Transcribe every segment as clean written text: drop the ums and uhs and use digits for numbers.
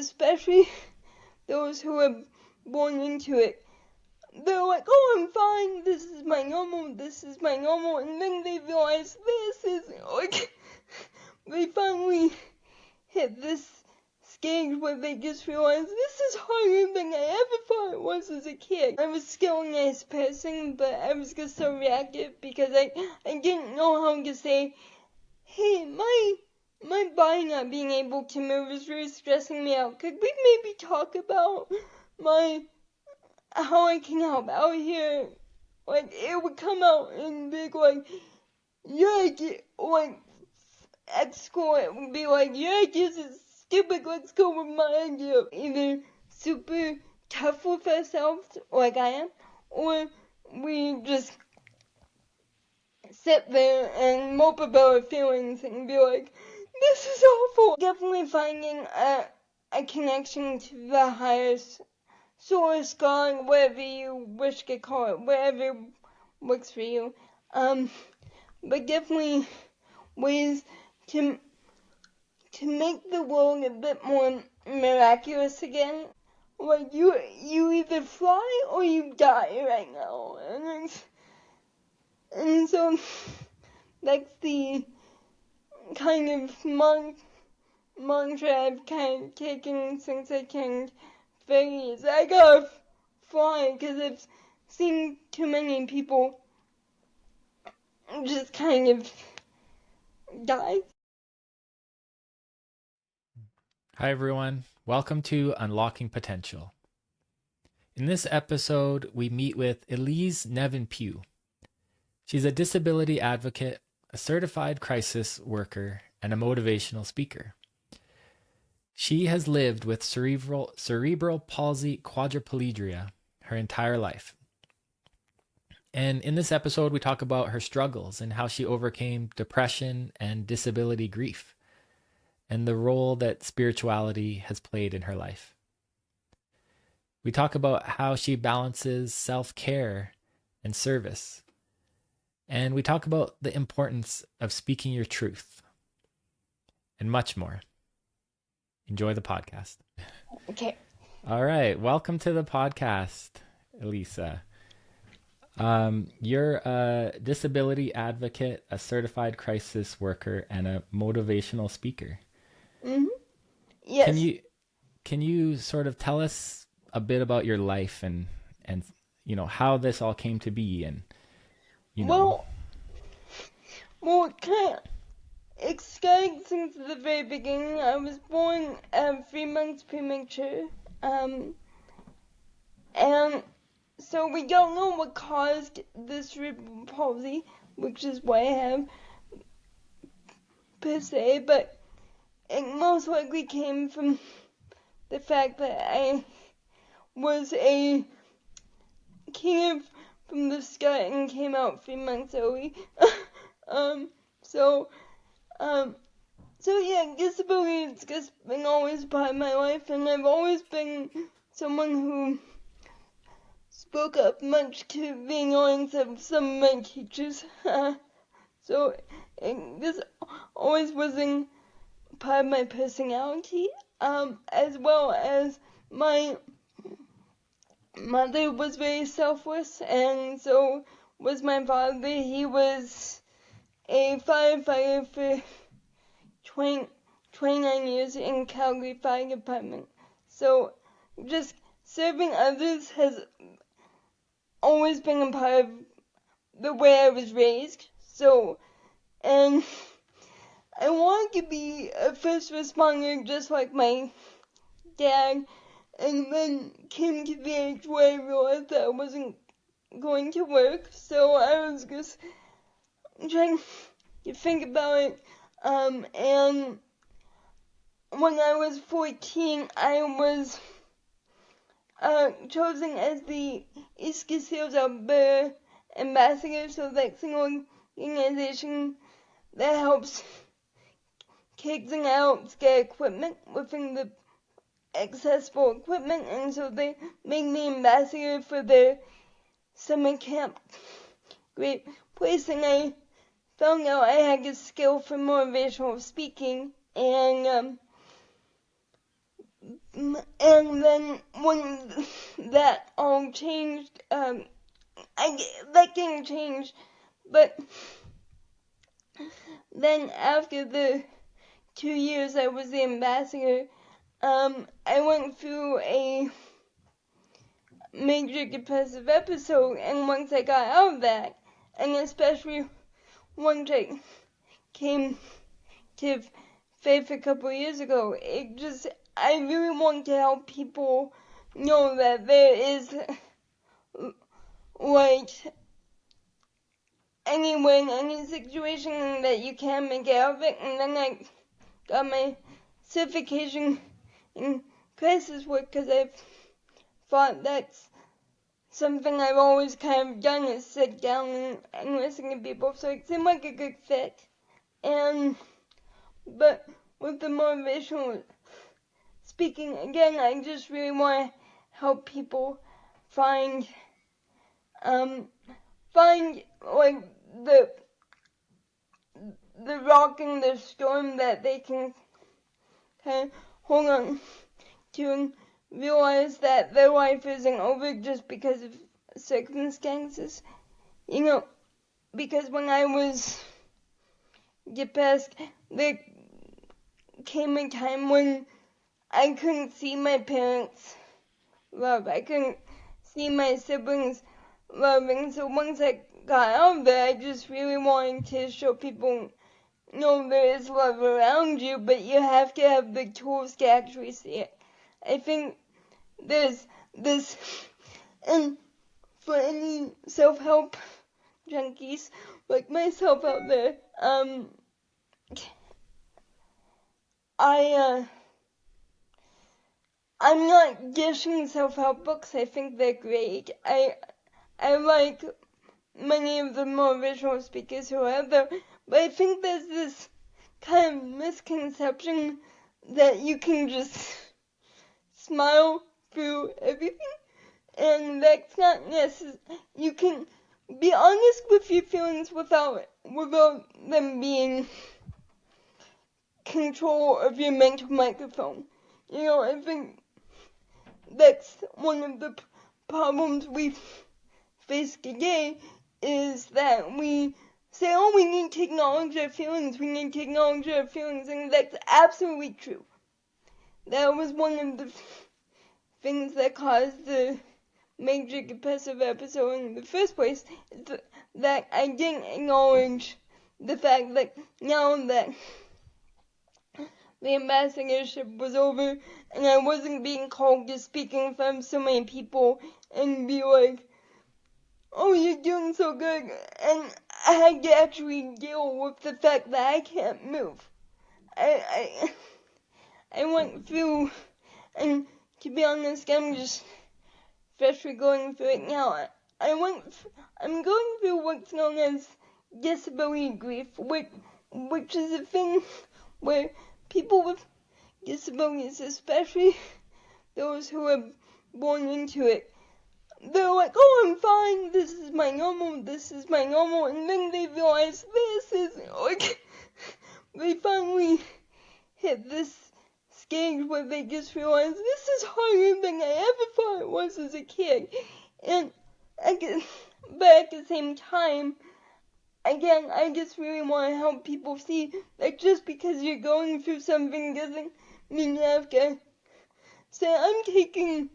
especially those who are born into it. They're like, oh, I'm fine, this is my normal, and then they realize this isn't, like, they finally hit this stage where they just realize this is harder than I ever thought it was as a kid. I was still a nice person, but I was just so reactive because I didn't know how to say, hey, my body not being able to move is really stressing me out. Could we maybe talk about how I can help out here? Like, it would come out and be like, like, at school it would be like, this is stupid, let's go with my idea. Either super tough with ourselves, like I am, or we just sit there and mope about our feelings and be like, this is awful. Definitely finding a connection to the highest source, God, whatever you wish to call it, whatever works for you. But definitely ways to make the world a bit more miraculous again. Like, you either fly or you die right now. And so that's the kind of mantra I've kind of taken since I turned 30. I gotta fly, because I've seen too many people just kind of die. Hi everyone, welcome to Unlocking Potential. In this episode, we meet with Elise Nevin-Pugh. She's a disability advocate, a certified crisis worker, and a motivational speaker. She has lived with cerebral palsy quadriplegia her entire life. And in this episode, we talk about her struggles and how she overcame depression and disability grief, and the role that spirituality has played in her life. We talk about how she balances self-care and service. And we talk about the importance of speaking your truth and much more. Enjoy the podcast. Okay. All right. Welcome to the podcast, Elisa. You're a disability advocate, a certified crisis worker, and a motivational speaker. Mm-hmm. Yes. Can you sort of tell us a bit about your life and how this all came to be and Well, it started since the very beginning. I was born 3 months premature, and so we don't know what caused the cerebral palsy, which is what I have per se, but it most likely came from the fact that I came from the sky and came out 3 months early. So yeah, disability has just been always part of my life, and I've always been someone who spoke up much to the annoyance of some of my teachers. So it just always wasn't part of my personality, as well as my mother was very selfless, and so was my father. He was a firefighter for 29 years in Calgary Fire Department. So just serving others has always been a part of the way I was raised. So, and I wanted to be a first responder just like my dad, and then came to the age where I realized that I wasn't going to work, so I was just trying to think about it, and when I was 14, I was chosen as the East Sales Alberta ambassador, so that's an organization that helps kids and adults get equipment within the accessible equipment, and so they made me ambassador for their summer camp. Great place, and I found out I had a skill for motivational speaking, and And then when that all changed, that didn't change, but then after the 2 years I was the ambassador, I went through a major depressive episode, and once I got out of that, and especially once I came to faith a couple of years ago, I really want to help people know that there is, like, anyway, in any situation, and that you can make out of it. And then I got my certification in crisis work because I've thought that's something I've always kind of done, is sit down and listen to people, so it seemed like a good fit. But with the motivational speaking, again, I just really want to help people find like the rock in the storm that they can kind of hold on to, and realize that their life isn't over just because of circumstances. Because when I was depressed, there came a time when I couldn't see my parents' love. I couldn't see my siblings' love. And so once I got out of there, I just really wanted to show people, there is love around you, but you have to have the tools to actually see it. I think there's this, and for any self-help junkies like myself out there, I'm not dishing self-help books. I think they're great. I like many of the motivational speakers who are out there, but I think there's this kind of misconception that you can just smile through everything, and that's not necessary. You can be honest with your feelings without them being control of your mental microphone. I think that's one of the problems we face today, is that we say, we need to acknowledge our feelings, and that's absolutely true. That was one of the things that caused the major depressive episode in the first place, that I didn't acknowledge the fact that now that the ambassadorship was over and I wasn't being called to speak in front of so many people and be like, oh, you're doing so good, and I had to actually deal with the fact that I can't move. I went through, and to be honest, I'm just freshly going through it now. I'm going through what's known as disability grief, which is a thing where people with disabilities, especially those who are born into it, they're like, oh, I'm fine, this is my normal, and then they realize this isn't, like, they finally hit this stage where they just realize this is harder than I ever thought it was as a kid. And but at the same time, again, I just really want to help people see that just because you're going through something doesn't mean you have to say, I'm taking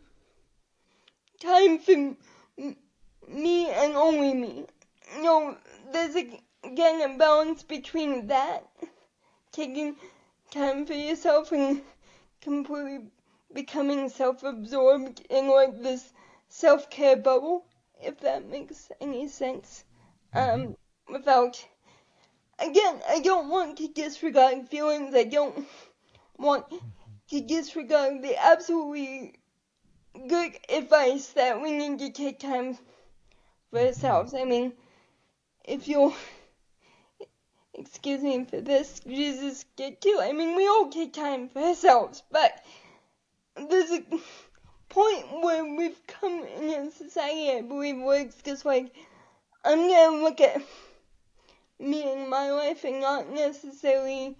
time for me and only me. There's again a balance between that, taking time for yourself, and completely becoming self-absorbed in like this self-care bubble, if that makes any sense. Without, again, I don't want to disregard feelings. I don't want to disregard the absolutely good advice that we need to take time for ourselves. I mean, if you'll excuse me for this, Jesus did too. I mean, we all take time for ourselves, but there's a point where we've come in a society, I believe, where it's just like, I'm gonna look at me and my life and not necessarily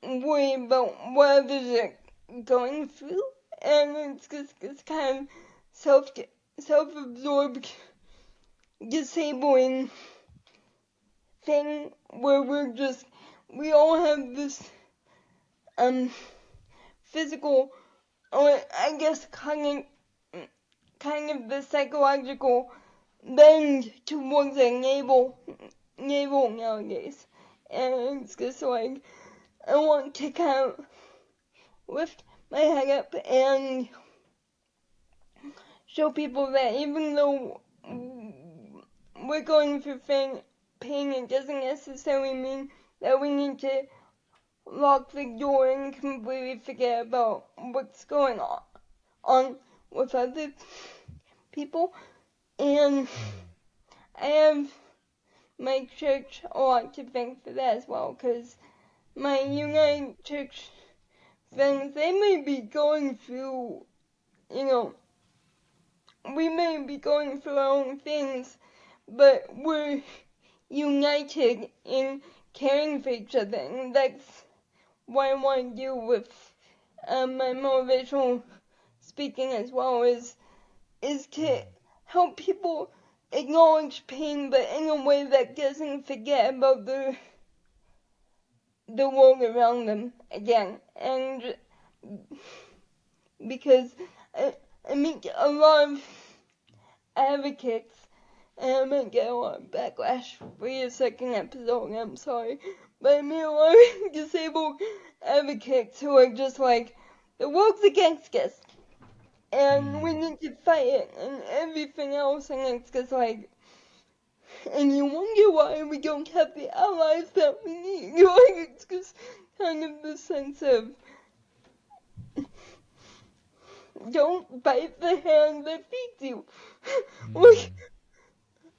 worry about what others are going through. and it's just this kind of self-absorbed, disabling thing where we all have this physical, or I guess kind of the psychological bend towards a navel nowadays. And it's just like, I want to kind of lift my head up and show people that even though we're going through pain, it doesn't necessarily mean that we need to lock the door and completely forget about what's going on with other people. And I have my church a lot to thank for that as well, because my United Church friends, they may be going through, we may be going through our own things, but we're united in caring for each other, and that's what I want to do with my motivational speaking as well, is to help people acknowledge pain, but in a way that doesn't forget about the world around them again. And because I meet a lot of advocates, and I might get a lot of backlash for your second episode, I'm sorry, but I meet a lot of disabled advocates who are just like, the world's against us, and we need to fight it, and everything else, and it's just like, and you wonder why we don't have the allies that we need. Like, it's just kind of the sense of, don't bite the hand that feeds you. Like,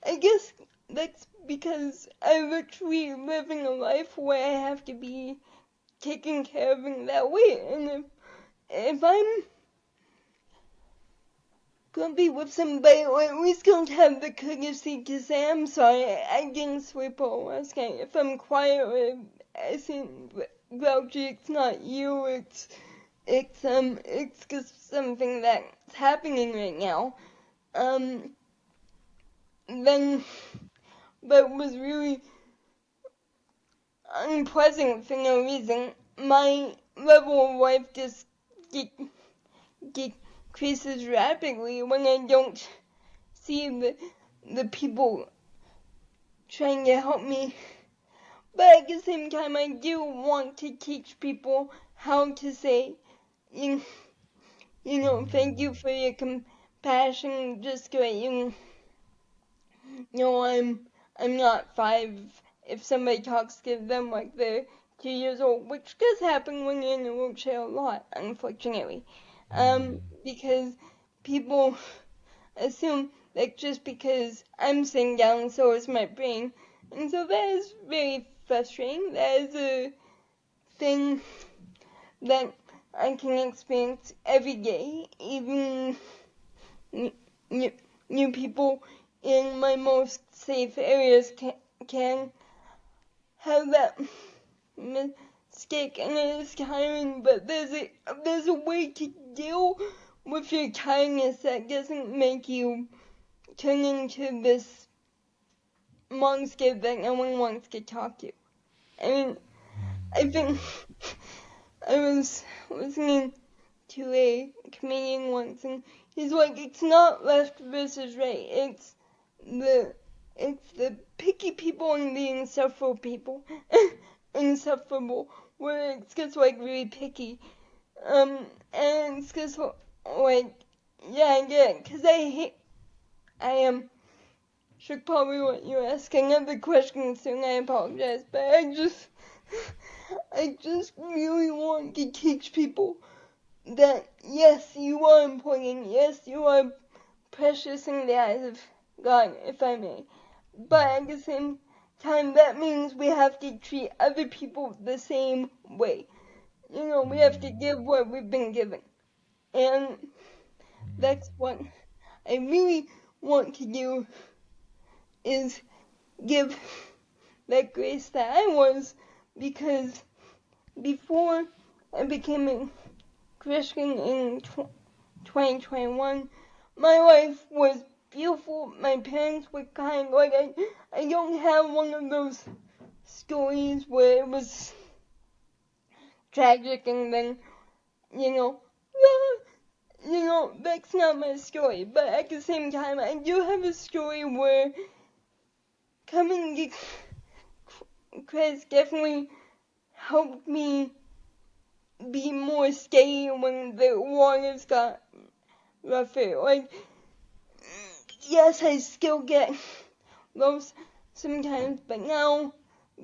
I guess that's because I'm literally living a life where I have to be taken care of in that way, and if I'm gonna be with somebody, or at least gonna have the courtesy to say, I'm sorry, I didn't sleep well last night. If I'm quiet or I seem grouchy, it's not you, it's just something that's happening right now. Then, but it was really unpleasant for no reason. My level of life just decreases rapidly when I don't see the people trying to help me. But at the same time, I do want to teach people how to say, thank you for your compassion, just so I'm not 5 if somebody talks to them like they're 2 years old, which does happen when you're in a wheelchair a lot, unfortunately. Because people assume that just because I'm sitting down, so is my brain. And so that is very frustrating. That is a thing that I can experience every day. Even new people in my most safe areas can have that mistake, and it is tiring, but there's a way to deal with your tiredness that doesn't make you turn into this monster that no one wants to talk to. I mean, I think I was listening to a comedian once, and he's like, it's not left versus right, it's the picky people and the insufferable, where it's just like really picky, and it's just like, yeah, I get it, cause I should probably let you ask another question soon, I apologize, but I just really want to teach people that yes, you are important, yes, you are precious in the eyes of God, if I may, but at the same time, that means we have to treat other people the same way. We have to give what we've been given, and that's what I really want to do, is give that grace that I was, because before I became a Christian in 2021. My life was beautiful. My parents were kind. Like, I don't have one of those stories where it was tragic and then, you know, that's not my story. But at the same time, I do have a story where coming to Christ definitely helped me be more steady when the waters got rougher. Like, yes, I still get lost sometimes, but now,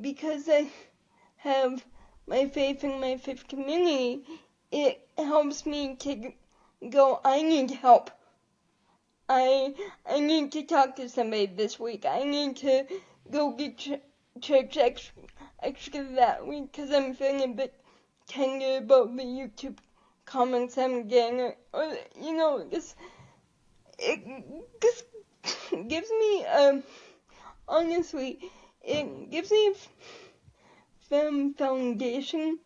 because I have my faith in my faith community, it helps me to go, I need help. I need to talk to somebody this week. I need to go get church extra that week because I'm feeling a bit tender about the YouTube comments I'm getting. Or this gives me, honestly, it gives me some foundation,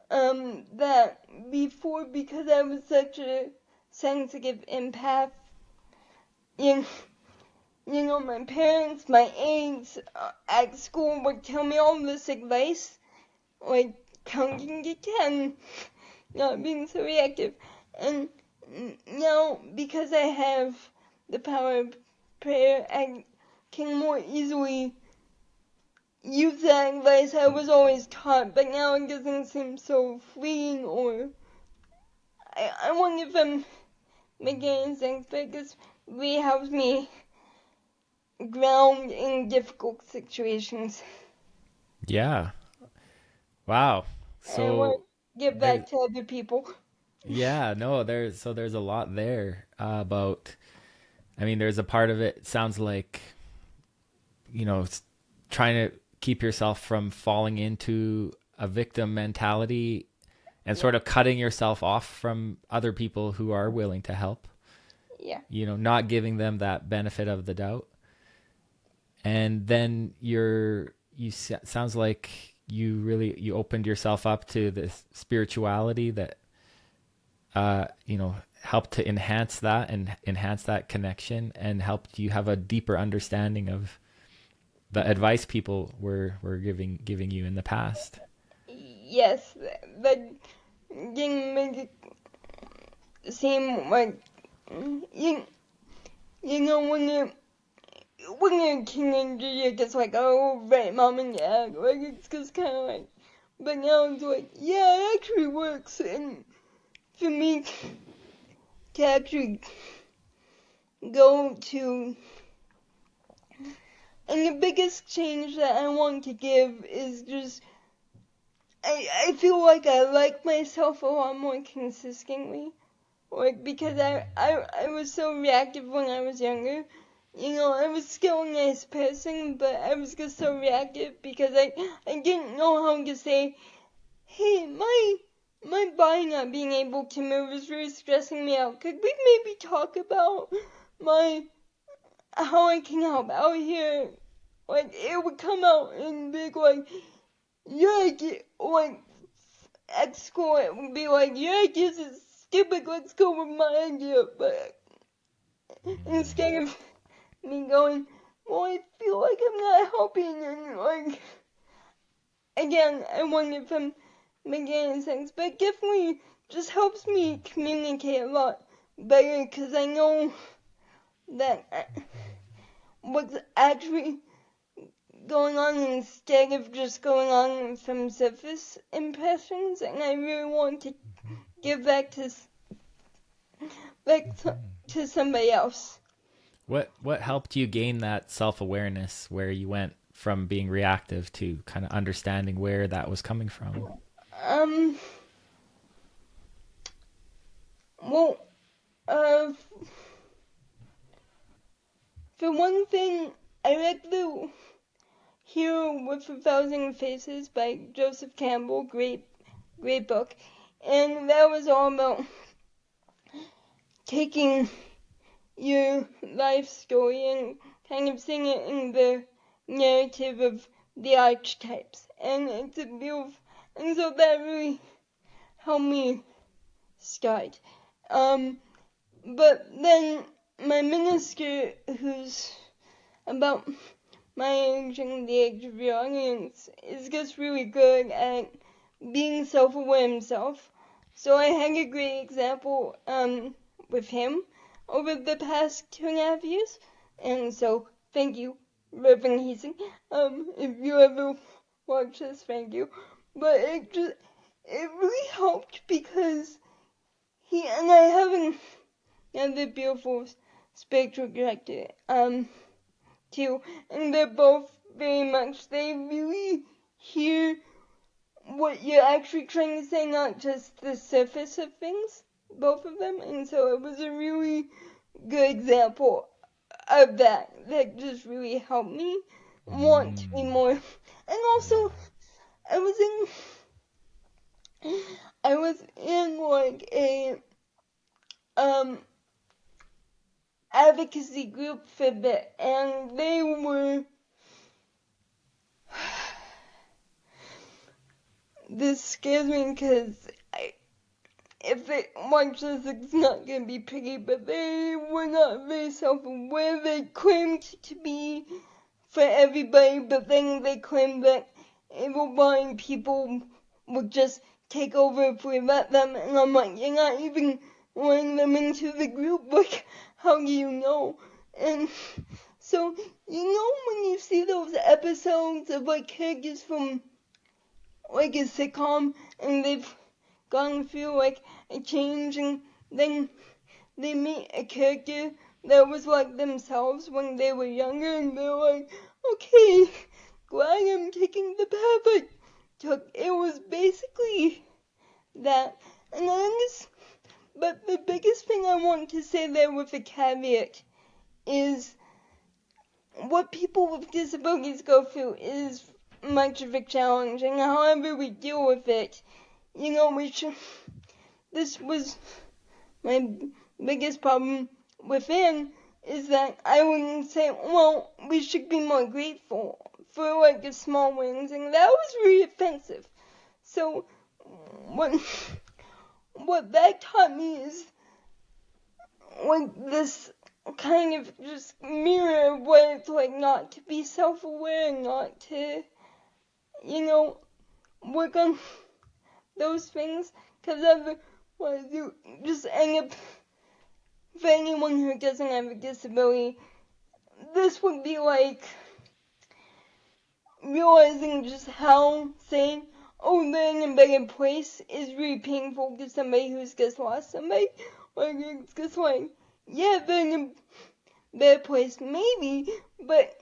that before, because I was such a sensitive empath, my parents, my aides at school would tell me all this advice, like counting to 10, not being so reactive. And now, because I have the power of prayer, I can more easily use that advice I was always taught, but now it doesn't seem so fleeting, or I wonder if I'm making any sense, but it just really helps me ground in difficult situations. Yeah. Wow. And I want So to give there's back to other people. yeah, no, there's a lot there about I mean, there's a part of it sounds like trying to keep yourself from falling into a victim mentality and Yeah, sort of cutting yourself off from other people who are willing to help. yeah, Not giving them that benefit of the doubt. And then sounds like you opened yourself up to this spirituality that helped to enhance that and enhance that connection and helped you have a deeper understanding of the advice people were giving you in the past. yes, that didn't make it seem like, you, when you're a teenager, you're just like, oh, right, mom and dad, like, it's just kind of like, but now it's like, yeah, it actually works, and for me to actually go to, and the biggest change that I want to give is just, I feel like I like myself a lot more consistently, like, because I was so reactive when I was younger. I was still a nice person, but I was just so reactive because I didn't know how to say, hey, my body not being able to move is really stressing me out. Could we maybe talk about how I can help out here? Like, it would come out in big, like, like, at school it would be like, your idea is stupid, let's go with my idea. But instead of me going, well, I feel like I'm not helping, and like, again, I wonder if I'm making any sense, but it definitely just helps me communicate a lot better, because I know that what's actually going on instead of just going on from surface impressions, and I really want to give back to somebody else. What helped you gain that self-awareness where you went from being reactive to kind of understanding where that was coming from? Um, well, uh, for one thing, I read the Hero with 1,000 Faces by Joseph Campbell, great book, and that was all about taking your life story and kind of seeing it in the narrative of the archetypes, and it's a beautiful, and so that really helped me start. But then my minister, who's about my age and the age of your audience, is just really good at being self-aware himself. So I had a great example with him over the past 2.5 years. And so thank you, Reverend Heasing. If you ever watch this, thank you. But it really helped because he and I have another beautiful spiritual director, too. And they're both very much, they really hear what you're actually trying to say, not just the surface of things, both of them. And so it was a really good example of that just really helped me want to be more. And also, I was in like a advocacy group for a bit, and they were this scares me because if they watch this, it's not going to be pretty, but they were not very self-aware. They claimed to be for everybody, but then they claimed that able-bodied people would just take over if we let them, and I'm like, you're not even letting them into the group, like, how do you know? And so, you know when you see those episodes of, like, characters from, like, a sitcom, and they've gone through, like, a change, and then they meet a character that was like themselves when they were younger, and they're like, okay, glad I'm taking the path I took. It was basically that. And but the biggest thing I want to say there with a caveat is what people with disabilities go through is much of a challenge, and however we deal with it, you know, this was my biggest problem within, is that I wouldn't say, well, we should be more grateful for like the small wins, and that was really offensive. So what that taught me is like this kind of just mirror of what it's like not to be self-aware, and not to, you know, work on those things, because otherwise you just end up, for anyone who doesn't have a disability, this would be like realizing just how saying, oh, they're in a better place is really painful to somebody who's just lost somebody. Like, it's just like, yeah, they're in a better place, maybe, but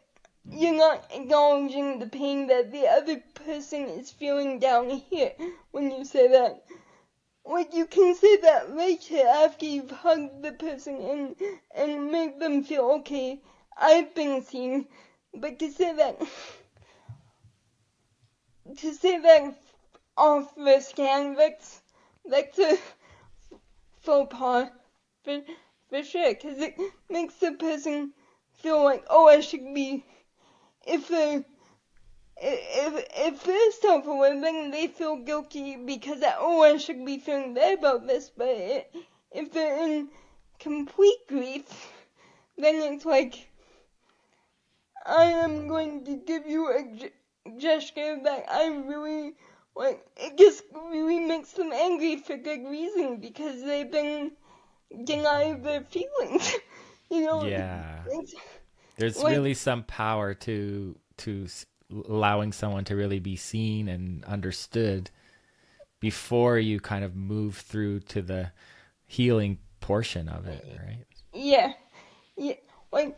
you're not acknowledging the pain that the other person is feeling down here when you say that. Like, you can say that later after you've hugged the person and make them feel, okay, I've been seen. But to say that off the scan, that's a faux pas for sure, because it makes the person feel like, oh, I should be, if they're self-aware, then they feel guilty because, oh, I should be feeling bad about this. But if they're in complete grief, then it's like, I am going to give you a gesture that I really, like, it just really makes them angry for good reason, because they've been denied their feelings, you know? Yeah. There's like, really some power to allowing someone to really be seen and understood before you kind of move through to the healing portion of it, right? Yeah, like,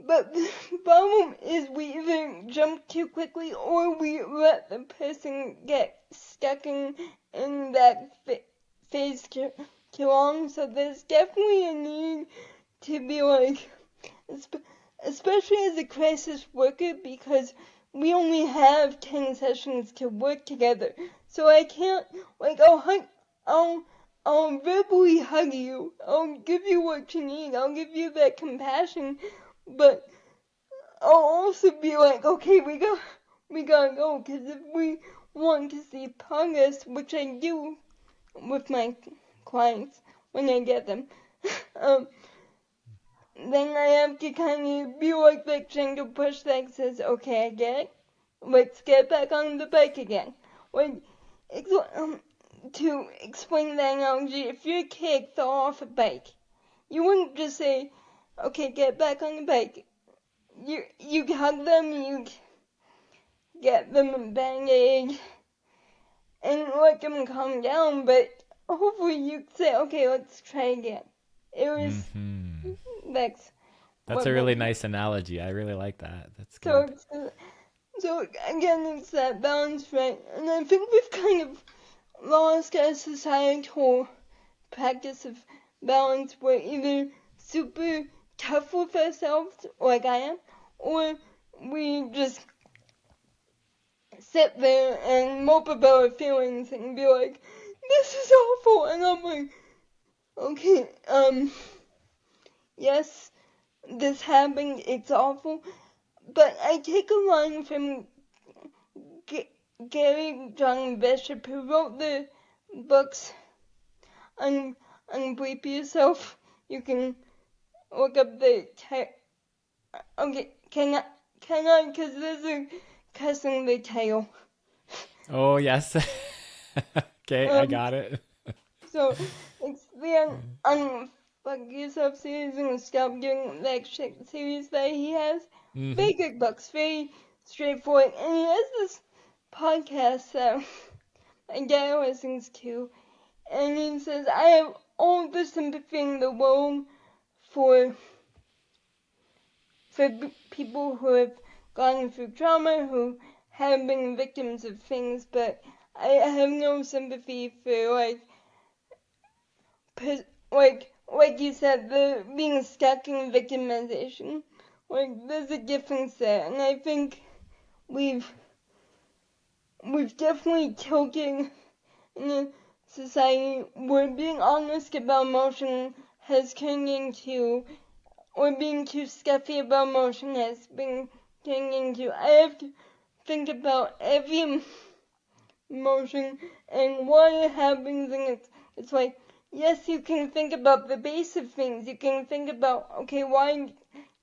but the problem is we either jump too quickly, or we let the person get stuck in that phase too long. So there's definitely a need to be like, especially as a crisis worker, because we only have 10 sessions to work together. So I can't, like, I'll verbally hug you, I'll give you what you need, I'll give you that compassion, but I'll also be like, okay, we gotta go, because if we want to see progress, which I do with my clients when I get them. Then I have to kind of be like that gentle push that says, okay, I get it. Let's get back on the bike again. Like, to explain the analogy, if your kid fell off a bike, you wouldn't just say, okay, get back on the bike. You hug them, you get them a Band-Aid, and let them calm down, but hopefully you say, okay, let's try again. It was, That's a really nice analogy. I really like that. That's so, good. so again, it's that balance, right? And I think we've kind of lost our societal practice of balance. We're either super tough with ourselves, like I am, or we just sit there and mope about our feelings and be like, this is awful. And I'm like, okay, yes, this happened, it's awful. But I take a line from Gary John Bishop, who wrote the books Unbleep Yourself. You can look up the okay, can I, because there's a cussing the title. Oh, yes. Okay, I got it. So, it's the Unfuck Yourself series and Stop Doing That Shit series that he has. Very good books, very straightforward. And he has this podcast that a guy listens to, and he says, I have all the sympathy in the world for people who have gone through trauma, who have been victims of things, but I have no sympathy for like you said, the being stuck in victimization. Like, there's a difference there, and I think we've definitely tilted in a society where being honest about emotion has turned into, or being too stuffy about emotion has been turned into, I have to think about every emotion and why it happens, and it's like, yes, you can think about the base of things. You can think about, okay, why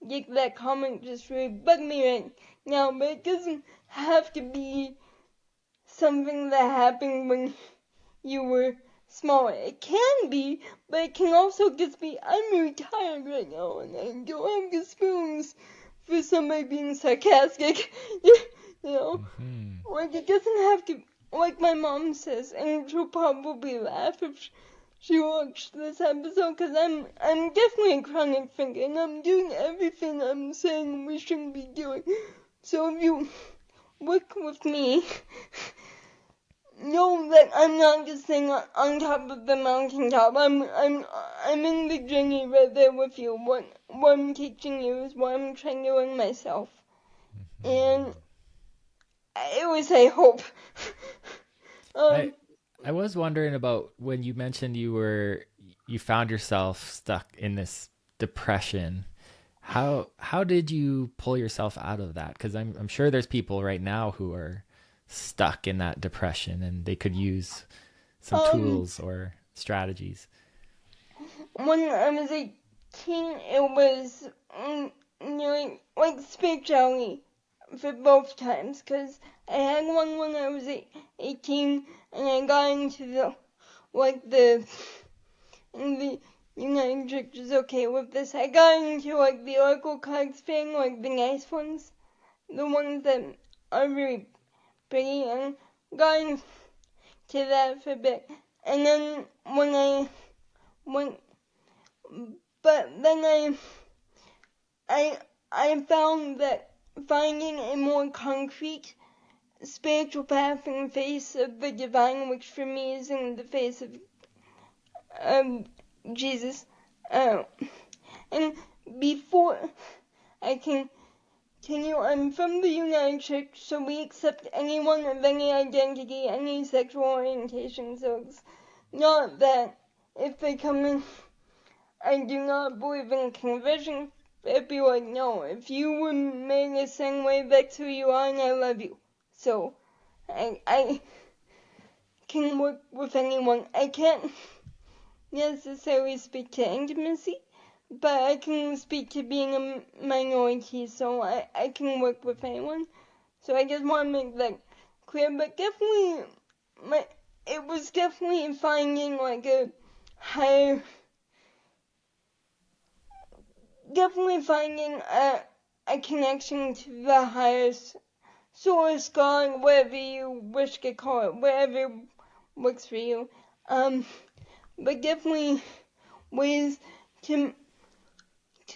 did that comment just really bug me right now, but it doesn't have to be something that happened when you were smaller. It can be, but it can also just be, I'm really tired right now and I don't have the spoons for somebody being sarcastic. You know? Like, it doesn't have to, like my mom says, and she'll probably laugh if she watched this episode, because I'm definitely a chronic thinker, and I'm doing everything I'm saying we shouldn't be doing. So if you work with me, know that I'm not just sitting on top of the mountaintop. I'm in the journey right there with you. What I'm teaching you is what I'm trying to learn myself. And I always say hope. I was wondering about when you mentioned you found yourself stuck in this depression. How did you pull yourself out of that? Because I'm sure there's people right now who are stuck in that depression and they could use some tools or strategies. When I was 18, it was nearly like spirituality for both times, because I had one when I was 18, and I got into the United Church is okay with this. I got into the Oracle cards thing, the nice ones, the ones that are really pretty, and got into that for a bit. And then I found that finding a more concrete spiritual path in the face of the divine, which for me is in the face of Jesus. And before I continue, I'm from the United Church, so we accept anyone of any identity, any sexual orientation, so it's not that if they come in, I do not believe in conversion. It'd be like, no, if you were made the same way, that's who you are, and I love you. So, I can work with anyone. I can't necessarily speak to intimacy, but I can speak to being a minority, so I can work with anyone. So I just want to make that clear, but definitely, it was definitely finding like a higher, definitely finding a connection to the highest source, God, whatever you wish to call it, whatever works for you. But definitely ways to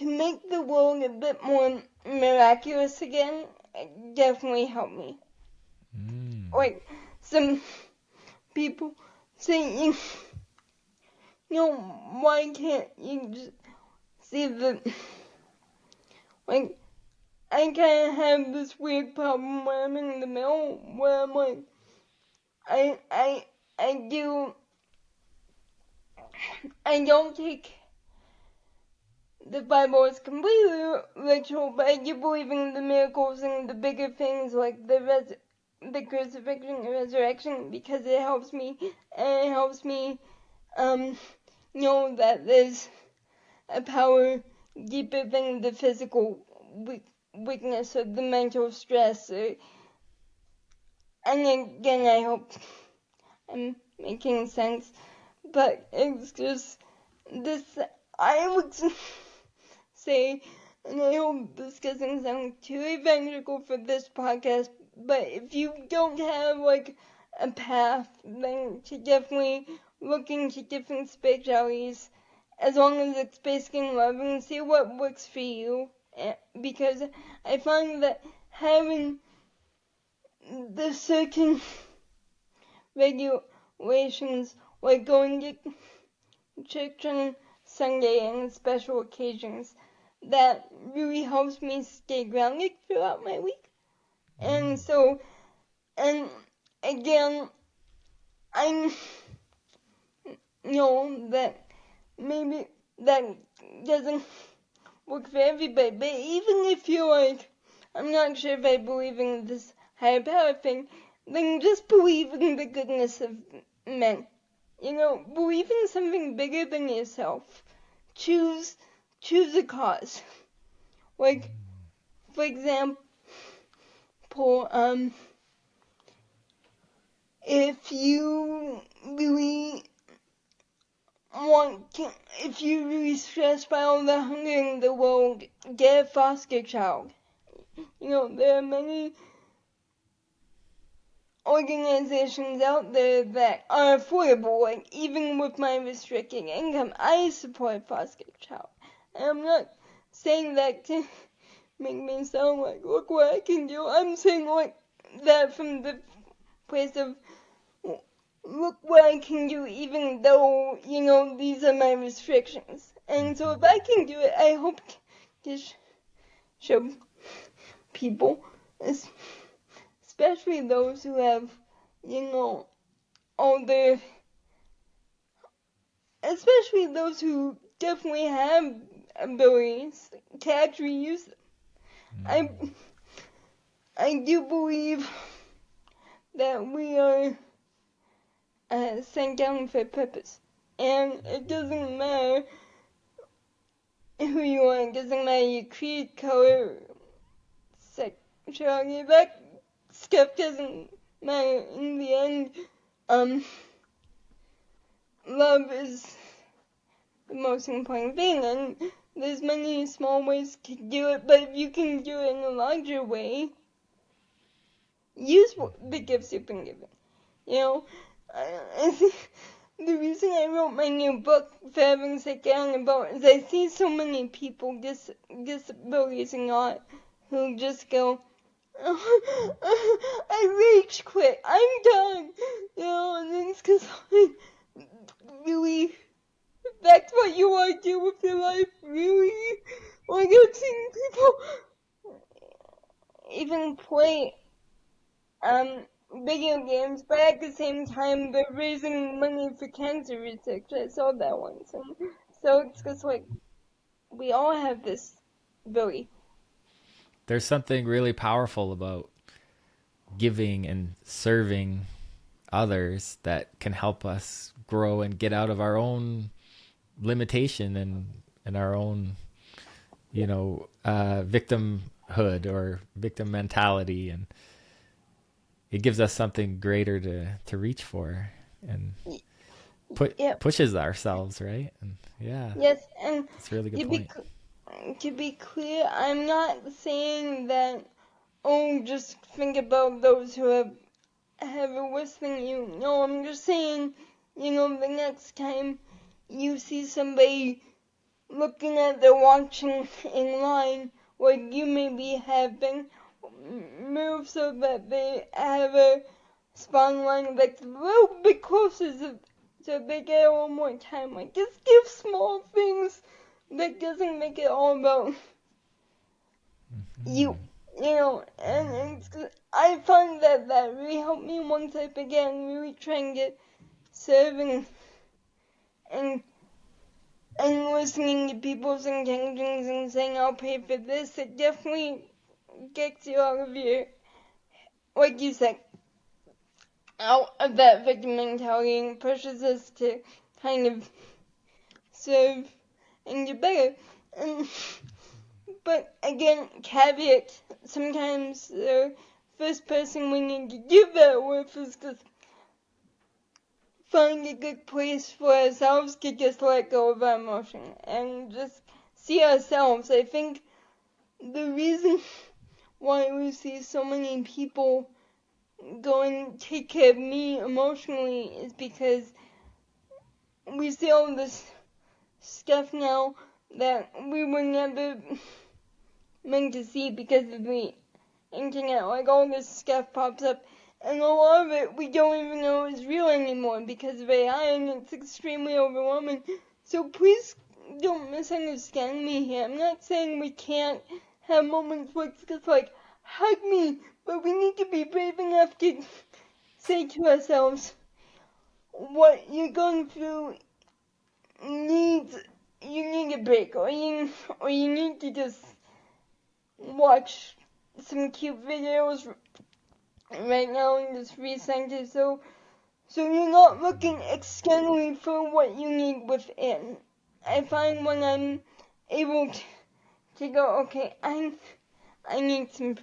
make the world a bit more miraculous again definitely helped me. Like some people say, why can't you just see the, like, I kind of have this weird problem when I'm in the middle, where I'm like, I don't take the Bible is completely literal, but I do believe in the miracles and the bigger things like the crucifixion and resurrection, because it helps me, and it helps me know that there's a power deeper than the physical weakness or the mental stress. And again, I hope I'm making sense, but it's just this. I would say, and I hope this doesn't sound too evangelical for this podcast, but if you don't have like a path, then to definitely look into different spiritualities, as long as it's based in love, and see what works for you. Because I find that having the certain regulations, like going to church on Sunday and special occasions, that really helps me stay grounded throughout my week. And so, and again, I know that maybe that doesn't work for everybody, but even if you're like, I'm not sure if I believe in this higher power thing, then just believe in the goodness of men. Believe in something bigger than yourself. Choose a cause. Like, for example, if you really if you're really stressed by all the hunger in the world, get a foster child. There are many organizations out there that are affordable. Like, even with my restricted income, I support foster child. And I'm not saying that to make me sound like, look what I can do. I'm saying like that from the place of, look what I can do, even though, these are my restrictions. And so if I can do it, I hope to show people, especially those who have, especially those who definitely have abilities, to actually use them. I do believe that we are sent down for a purpose, and it doesn't matter who you are, it doesn't matter your creed, color, sexuality, that stuff doesn't matter in the end. Love is the most important thing, and there's many small ways to do it, but if you can do it in a larger way, use the gifts you've been given. The reason I wrote my new book, For Having Sat Down About, is I see so many people, disabilities and not, who just go, I rage quit, I'm done, and it's because really, that's what you want to do with your life, really? Like, I've seen people even play video games, but at the same time they're raising money for cancer research. I saw that once, and so it's just like, we all have this ability. There's something really powerful about giving and serving others that can help us grow and get out of our own limitation and our own, victimhood or victim mentality, and it gives us something greater to reach for, and Yep. pushes ourselves, right? And yeah, Yes, and that's a really good to be point. to be clear, I'm not saying that, oh, just think about those who have it worse than you. No, I'm just saying, the next time you see somebody looking at their watching in line, like you maybe have been, move so that they have a spawn line that's a little bit closer so they get a little more time. Like, just give small things that doesn't make it all about you. And I find that really helped me once I began really trying to serve and and listening to people's intentions and saying I'll pay for this. It definitely gets you out of your, like you said, out of that victim mentality and pushes us to kind of serve and get better. And, but again, caveat, sometimes the first person we need to do that with is just find a good place for ourselves to just let go of our emotion and just see ourselves. I think the reason why we see so many people go and take care of me emotionally is because we see all this stuff now that we were never meant to see because of the internet. Like, all this stuff pops up, and a lot of it we don't even know is real anymore because of AI, and it's extremely overwhelming. So please don't misunderstand me here. I'm not saying we can't have moments where it's just like, hug me, but we need to be brave enough to say to ourselves, what you're going through needs, you need a break, or you need to just watch some cute videos right now and just recenter, so you're not looking externally for what you need within. I find when I'm able to go, okay, I need some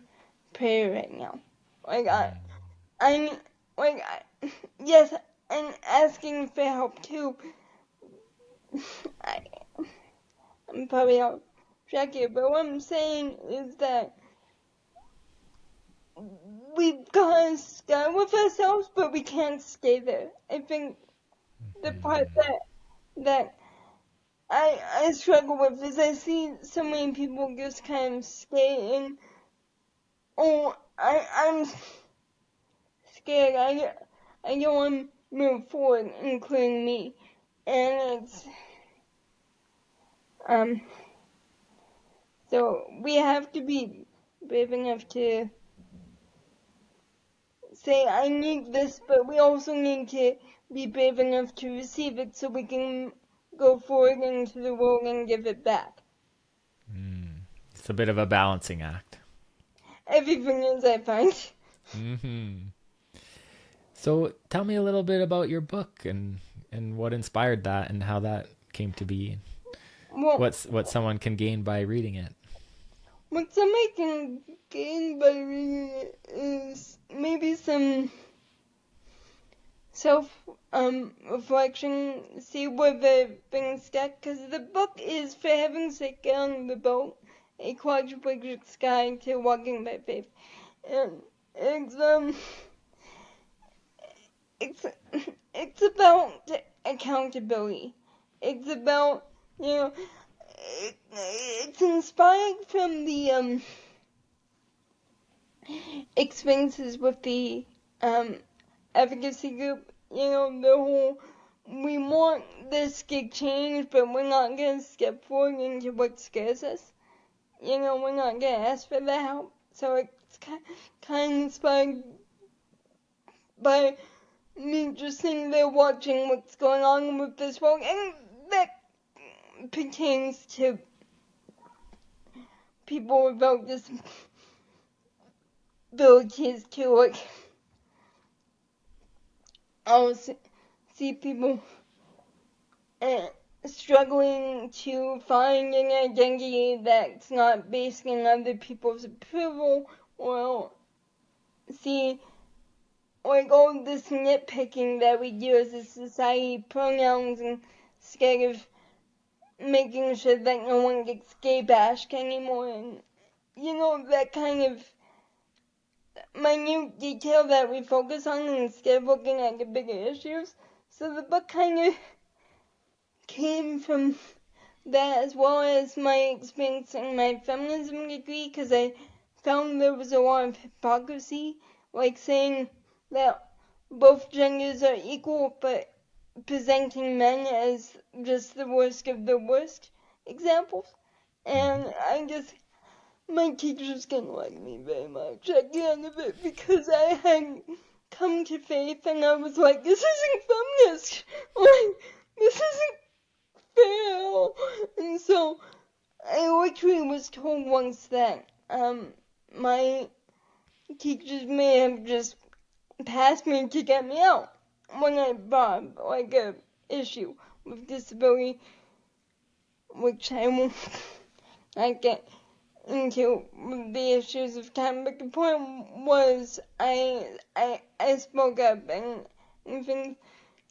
prayer right now. Like I like yes, and asking for help too. I, I'm probably off track here, but what I'm saying is that we've got to start with ourselves, but we can't stay there. I think the part that I struggle with is I see so many people just kind of stay in, oh, I'm scared, I don't want to move forward, including me. And it's, um, so we have to be brave enough to say, I need this, but we also need to be brave enough to receive it so we can go forward into the world and give it back. It's a bit of a balancing act. Everything is, I find. So tell me a little bit about your book and what inspired that and how that came to be. Well, What someone can gain by reading it. what somebody can gain by reading it is maybe some self-reflection, see where the things get, because the book is, for heaven's sake, get on the boat, a quadriplegic's guide to walking by faith. And it's, it's about accountability. It's about, it's inspired from the, experiences with the, advocacy group, the whole, we want this to change, but we're not going to step forward into what scares us. We're not going to ask for the help. So it's kind of inspired by me just sitting there watching what's going on with this world, and that pertains to people without disabilities too. Like, I'll see people and struggling to find an identity that's not based on other people's approval, or see, like all this nitpicking that we do as a society, pronouns, instead of making sure that no one gets gay bashed anymore, and that kind of minute detail that we focus on instead of looking at the bigger issues. So the book kind of came from that, as well as my experience in my feminism degree, because I found there was a lot of hypocrisy, like saying that both genders are equal, but presenting men as just the worst of the worst examples. And my teachers didn't like me very much at the end of it, because I had come to faith and I was like, this isn't feminist, like, this isn't fair. And so I literally was told once that my teachers may have just passed me to get me out when I brought like a issue with disability, which I won't get into the issues of time, but the point was I spoke up, and things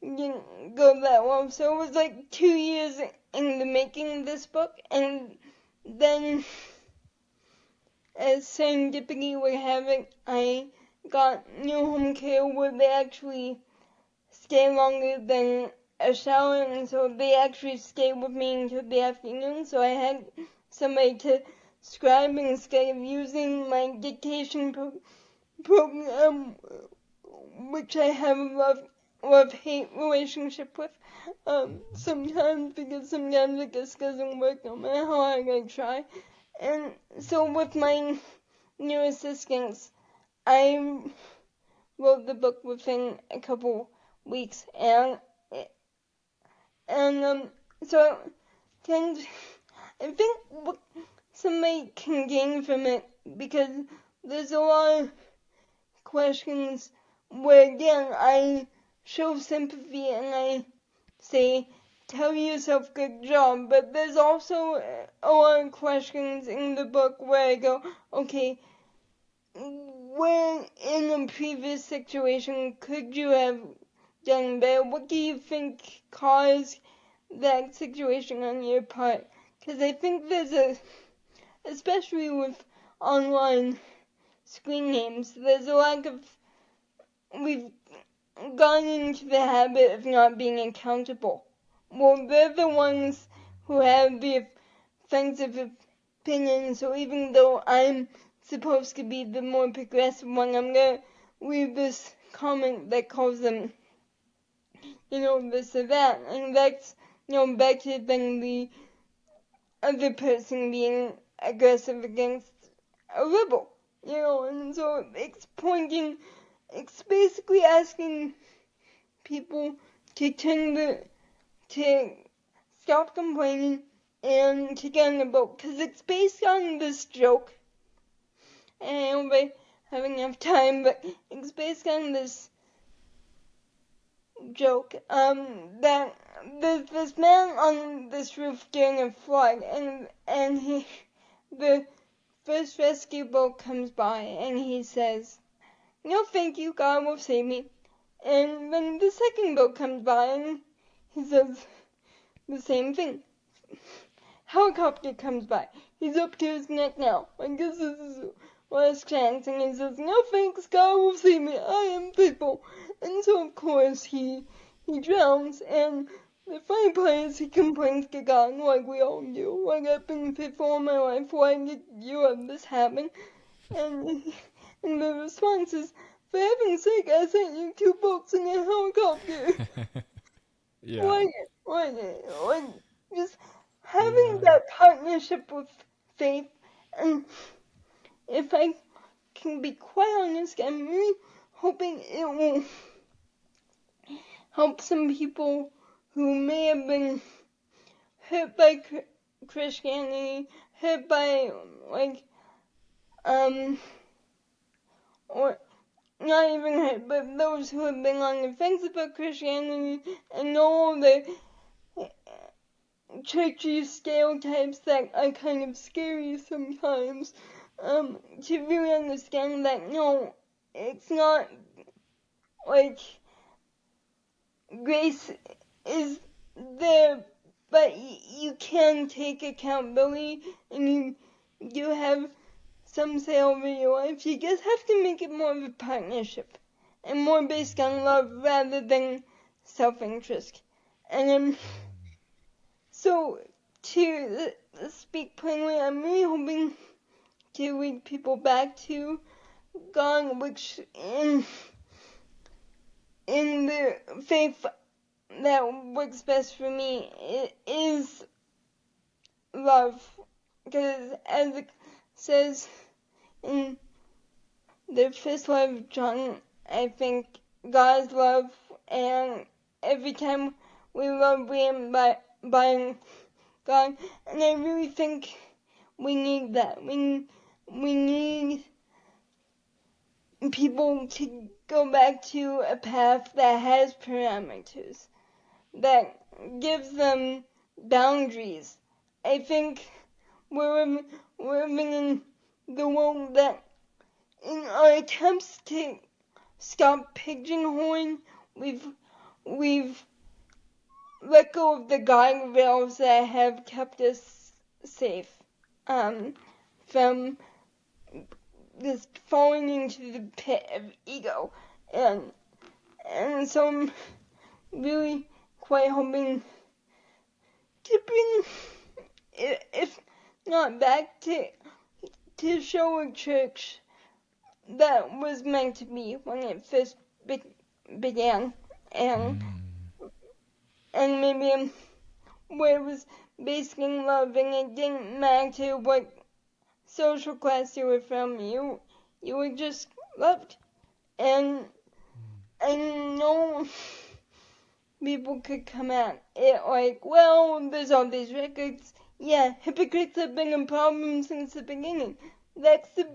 didn't go that well. So it was like 2 years in the making of this book, and then as serendipity would have it, I got new home care where they actually stay longer than a shower, and so they actually stayed with me until the afternoon, so I had somebody to scribe instead of using my dictation program, which I have a love-hate relationship with, sometimes, because sometimes it just doesn't work no matter how hard I try. And so with my new assistants, I wrote the book within a couple weeks, and so I think what somebody can gain from it, because there's a lot of questions where, again, I show sympathy and I say, tell yourself good job, but there's also a lot of questions in the book where I go, okay, when in a previous situation could you have done better? What do you think caused that situation on your part? Because I think especially with online screen names, there's a lack of, we've gone into the habit of not being accountable. Well, they're the ones who have the offensive opinion, so even though I'm supposed to be the more progressive one, I'm gonna leave this comment that calls them, this or that, and that's, better than the other person being aggressive against a liberal, and so it's basically asking people to stop complaining and to get on the boat, because it's based on this joke, and I don't really have enough time, but it's based on this joke, that there's this man on this roof during a flood, and the first rescue boat comes by, and he says, no thank you, God will save me. And then the second boat comes by, and he says the same thing. Helicopter comes by, he's up to his neck now, I guess this is his last chance, and he says, no thanks, God will save me, I am faithful. And so of course he drowns, and the funny part is he complains to God, like we all do, like I've been faithful all my life, why did you have this happen? And the response is, for heaven's sake, I sent you 2 boats and a helicopter. Yeah. Like, just having that partnership with faith, and if I can be quite honest, I'm really hoping it will help some people who may have been hurt by Christianity, hurt by, or not even hurt, but those who have been on the fence about Christianity and know the churchy stereotypes that are kind of scary sometimes, to really understand that no, it's not like grace is there, but you can take accountability and you have some say over your life. You just have to make it more of a partnership and more based on love rather than self-interest. And so to speak plainly, I'm really hoping to lead people back to God, which in the faith that works best for me, it is love. Because as it says in the first letter of John, I think God's love, and every time we love, we invite by God, and I really think we need that. We need people to go back to a path that has parameters, that gives them boundaries. I think we're living in the world that, in our attempts to stop pigeonholing, we've let go of the guardrails that have kept us safe from this falling into the pit of ego, and so I'm really quite hoping to bring, if not back, to show a church that was meant to be when it first began, and maybe where it was based in love, and it didn't matter what social class you were from, you were just loved. And I know people could come at it like, well, there's all these records. Yeah, hypocrites have been a problem since the beginning. That's the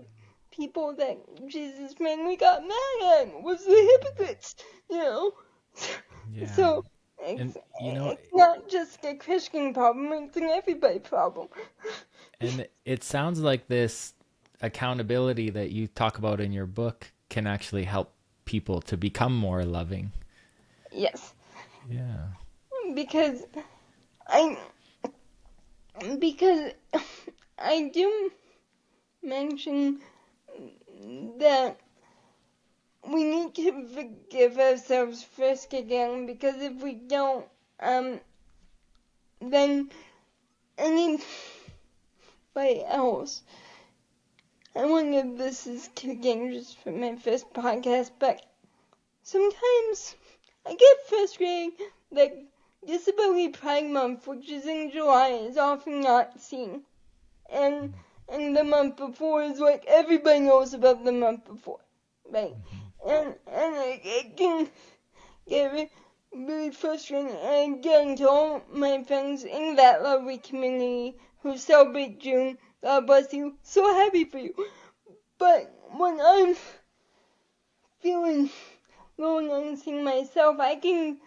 people that Jesus mainly got mad at, was the hypocrites, you know. Yeah. So it's not just a Christian problem, it's an everybody problem. And it sounds like this accountability that you talk about in your book can actually help people to become more loving. Yes. Yeah. Because I do mention that we need to forgive ourselves first again, because if we don't, then anybody else, I wonder if this is too dangerous for my first podcast, but sometimes I get frustrated that Disability Pride Month, which is in July, is often not seen. And the month before is like everybody knows about the month before, right? And it can get really frustrating. And again, to all my friends in that lovely community who celebrate June, God bless you, so happy for you. But when I'm feeling low and unseen myself, I can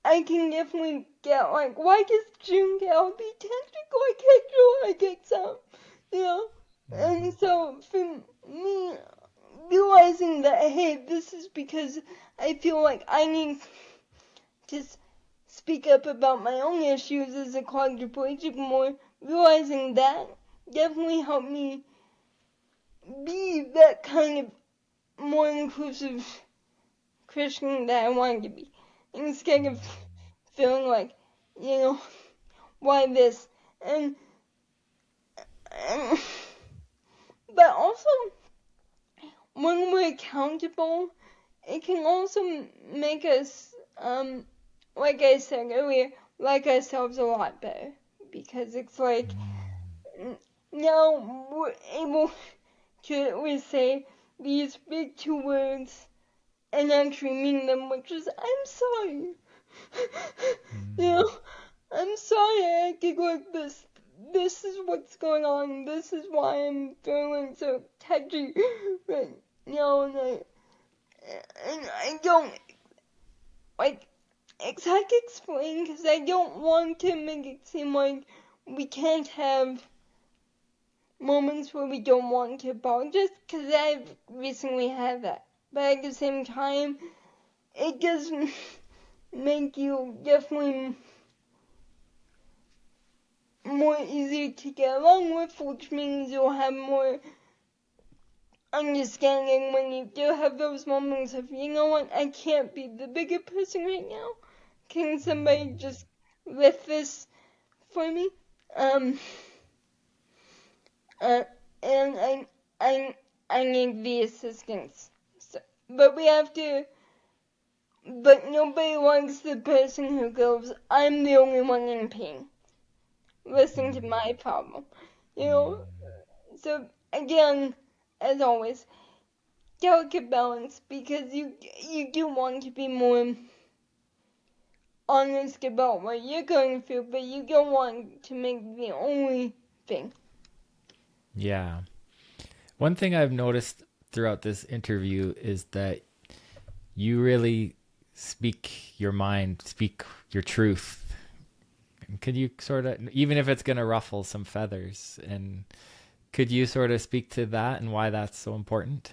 definitely get like, why does June get all the attention? Why can't July get some? You know? And so for me, realizing that, hey, this is because I feel like I need to speak up about my own issues as a quadriplegic more, realizing that definitely helped me be that kind of more inclusive Christian that I wanted to be, instead of feeling like, you know, why this? And but also, when we're accountable, it can also make us, like I said earlier, like ourselves a lot better, because it's like, now we're able to at least say these big two words and actually mean them, which is, I'm sorry. You know, I'm sorry I acted like this. This is what's going on. This is why I'm feeling so touchy right now, and I don't, like, it's hard to explain because I don't want to make it seem like we can't have moments where we don't want to apologize, because I've recently had that. But at the same time, it does make you definitely more easy to get along with, which means you'll have more understanding when you do have those moments of, you know what, I can't be the bigger person right now. Can somebody just lift this for me? And I need the assistance. So, but nobody likes the person who goes, I'm the only one in pain. Listen to my problem. You know? So, again, as always, delicate balance, because you do want to be more honest about what you're going through, but you don't want to make the only thing. Yeah. One thing I've noticed throughout this interview is that you really speak your mind, speak your truth. Could you sort of, even if it's going to ruffle some feathers, and could you sort of speak to that and why that's so important?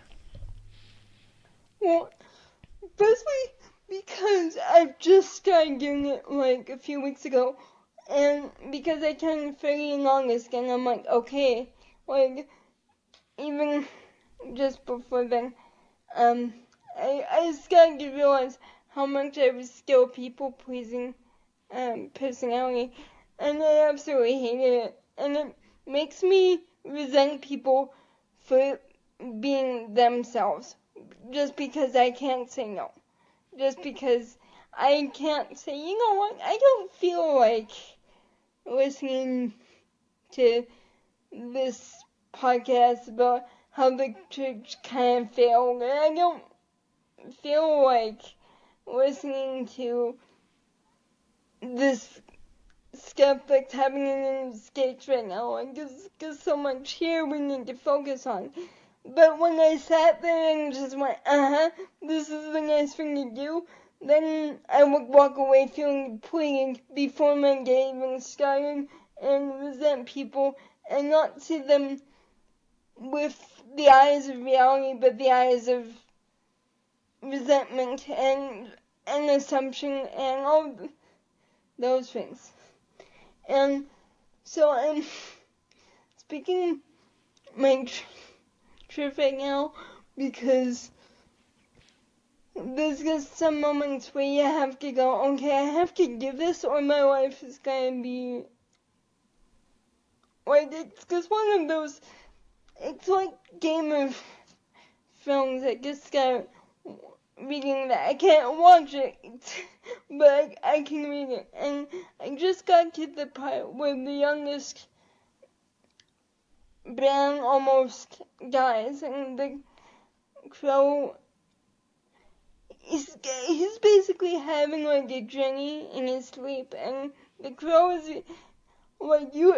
Well, firstly, because I've just started doing it like a few weeks ago, and because I turned 30 in August, and I'm like, okay, like, even just before then, I started to realize how much I was still people-pleasing personality, and I absolutely hated it, and it makes me resent people for being themselves, just because I can't say no. Just because I can't say, you know what, I don't feel like listening to this podcast about how the church kind of failed, and I don't feel like listening to this stuff that's happening in the States right now, and there's so much here we need to focus on. But when I sat there and just went, this is the nice thing to do, then I would walk away feeling depleted before my day even started, and resent people, and not see them with the eyes of reality, but the eyes of resentment and assumption and all those things. And so I'm speaking my truth right now, because there's just some moments where you have to go, okay, I have to do this or my life is gonna be like, it's just one of those, it's like Game of Thrones. I just got reading that. I can't watch it, but I can read it. And I just got to the part where the youngest Bran almost dies, and the crow, he's basically having like a journey in his sleep, and the crow is like, you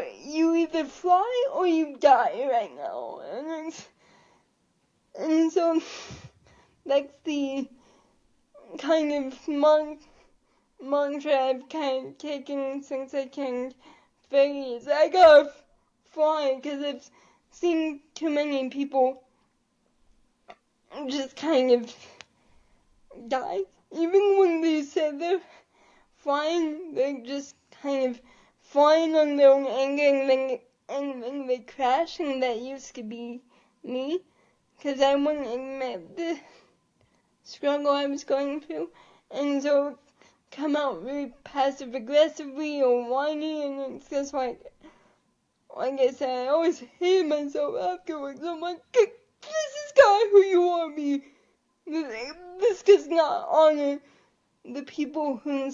either fly or you die right now, and so that's the kind of mantra I've kind of taken since I turned 30. I gotta fly, because I've seen too many people just kind of die. Even when they say they're flying, they're just kind of flying on their own anger, and then they crash, and that used to be me, because I wouldn't admit the struggle I was going through, and so come out really passive aggressively or whiny, and it's just like I said, I always hate myself afterwards. I'm like, this is not who you want me. This does not honor the people who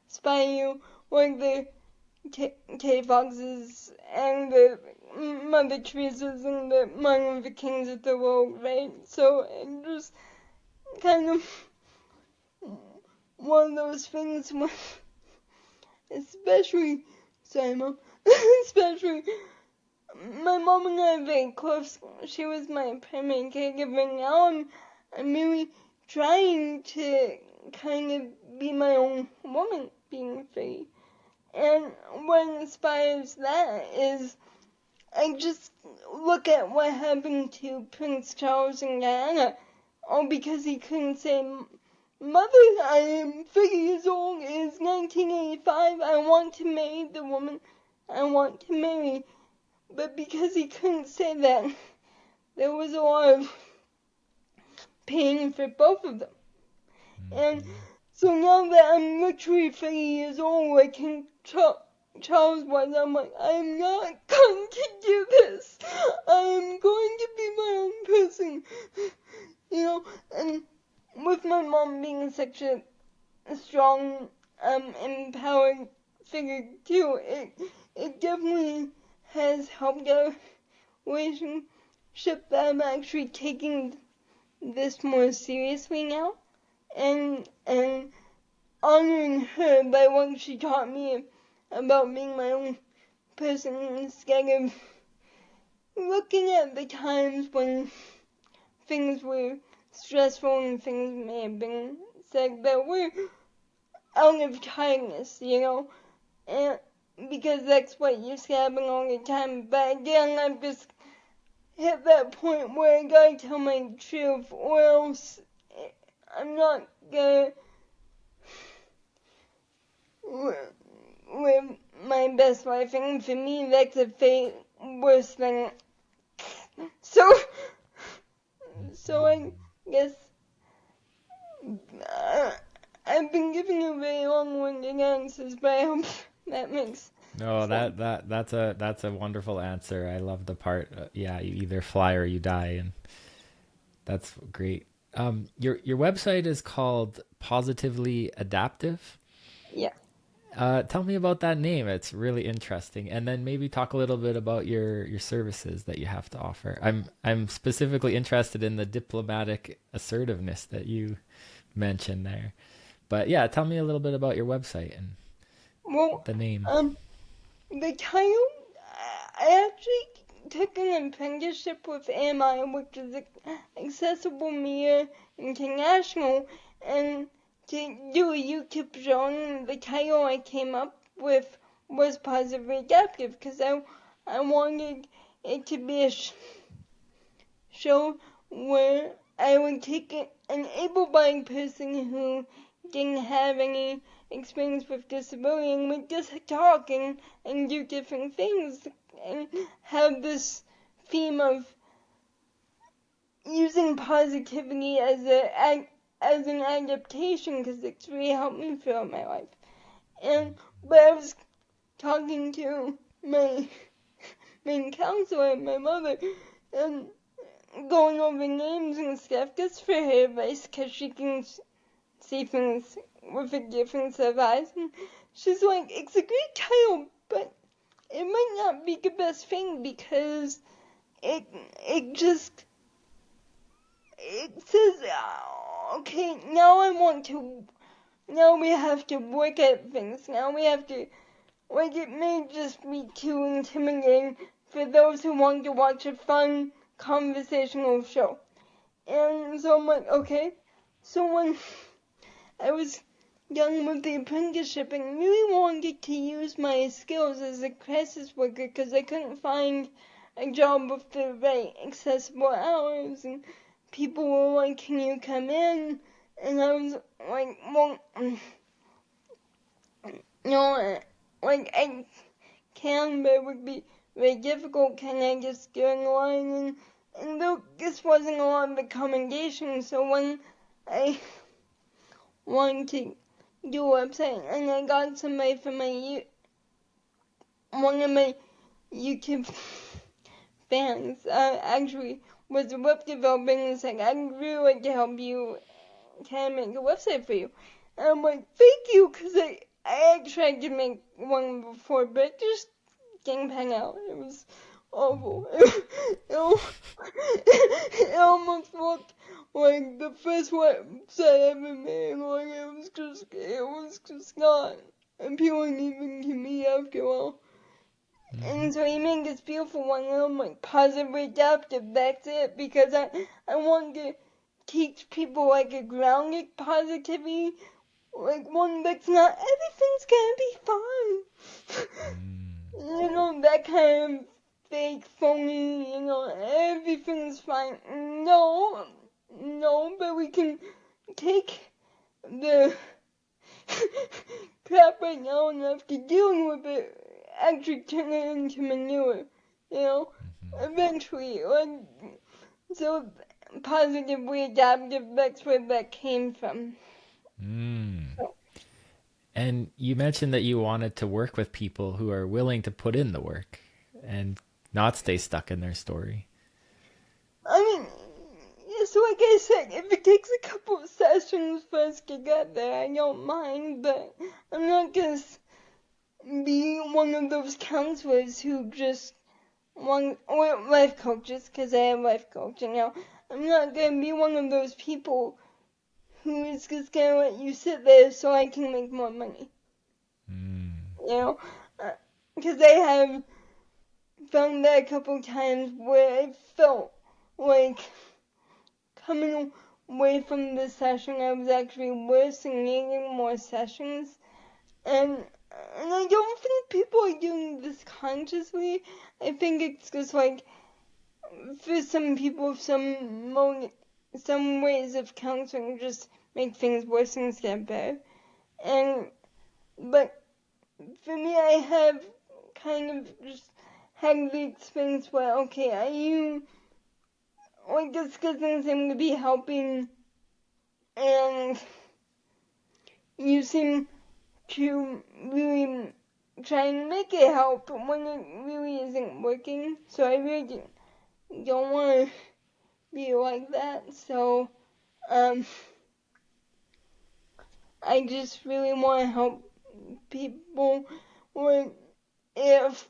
inspire you, like the K Foxes and the Mother Teresa's and the Martin Luther Kings of the world, right? So it just kind of one of those things when, especially, sorry mom, especially, my mom and I are very close. She was my primary caregiver. Now I'm really trying to kind of be my own woman being free. And what inspires that is I just look at what happened to Prince Charles and Diana, all because he couldn't say, Mother, I am 30 years old, it is 1985, I want to marry the woman I want to marry. But because he couldn't say that, there was a lot of pain for both of them. And so now that I'm literally 30 years old, like Charles was, I'm like, I'm not going to do this. I'm going to be my own person. And with my mom being such a strong, empowered figure too, it definitely has helped our relationship that I'm actually taking this more seriously now, and honoring her by what she taught me about being my own person instead of looking at the times when things were stressful and things may have been said that were out of kindness, and because that's what used to happen all the time. But again, I've just hit that point where I gotta tell my truth, or else I'm not gonna live my best life, and for me, that's a fate worse than. So I guess I've been giving you very long-winded answers, but I hope that makes. No, that's a wonderful answer. I love the part. You either fly or you die, and that's great. Your website is called Positively Adaptive. Yeah. Tell me about that name. It's really interesting. And then maybe talk a little bit about your services that you have to offer. I'm specifically interested in the diplomatic assertiveness that you mentioned there. But yeah, tell me a little bit about your website and the name. The title, I actually took an apprenticeship with AMI, which is Accessible Media International, and to do a YouTube show, and the title I came up with was Positively Adaptive, because I wanted it to be a show where I would take an able-bodied person who didn't have any experience with disability and would just talk and do different things and have this theme of using positivity as an adaptation, because it's really helped me throughout my life. But I was talking to my main counselor, my mother, and going over names and stuff just for her advice, because she can see things with a different set of eyes. And she's like, it's a great title, but it might not be the best thing, because it says, okay, now we have to work at things. Now we have to, it may just be too intimidating for those who want to watch a fun conversational show. And so I'm like, okay. So when I was done with the apprenticeship and really wanted to use my skills as a crisis worker, because I couldn't find a job with the right accessible hours, and people were like, can you come in? And I was like, well, I can, but it would be very difficult. Can I just get in line? And this wasn't a lot of accommodation, so when I wanted to do a website, and I got somebody from one of my YouTube fans, actually was a web developer, and said, I'd really like to help you, can I make a website for you? And I'm like, thank you, because I tried to make one before, but it just didn't pan out. It was awful. It almost looked like the first website I ever made. Like, it was just not appealing even to me after all. And so he made this beautiful one, and I'm like, positively adaptive, that's it, because I want to teach people like a grounded positivity like one that's not everything's gonna be fine. You know, that kind of fake, phony, you know, everything's fine. No, but we can take the crap right now and after dealing with it, actually turn it into manure, you know, eventually. Like, so positively adaptive, that's where that came from. So, And you mentioned that you wanted to work with people who are willing to put in the work and not stay stuck in their story. I mean, yeah, so like I said, if it takes a couple of sessions for us to get there, I don't mind, but I'm not gonna be one of those counselors who just want, or life coaches, because I am life coaching now. I'm not gonna be one of those people who is just gonna let you sit there so I can make more money. You know, because I have found that a couple times where I felt like coming away from the session, I was actually worse and needing more sessions. And I don't think people are doing this consciously. I think it's just like, for some people, some ways of counseling just make things worse instead of better. But for me, I have kind of just had the experience where, okay, this doesn't seem to be helping, and you seem to really try and make it help when it really isn't working. So I really don't want to be like that. So I just really want to help people. Or if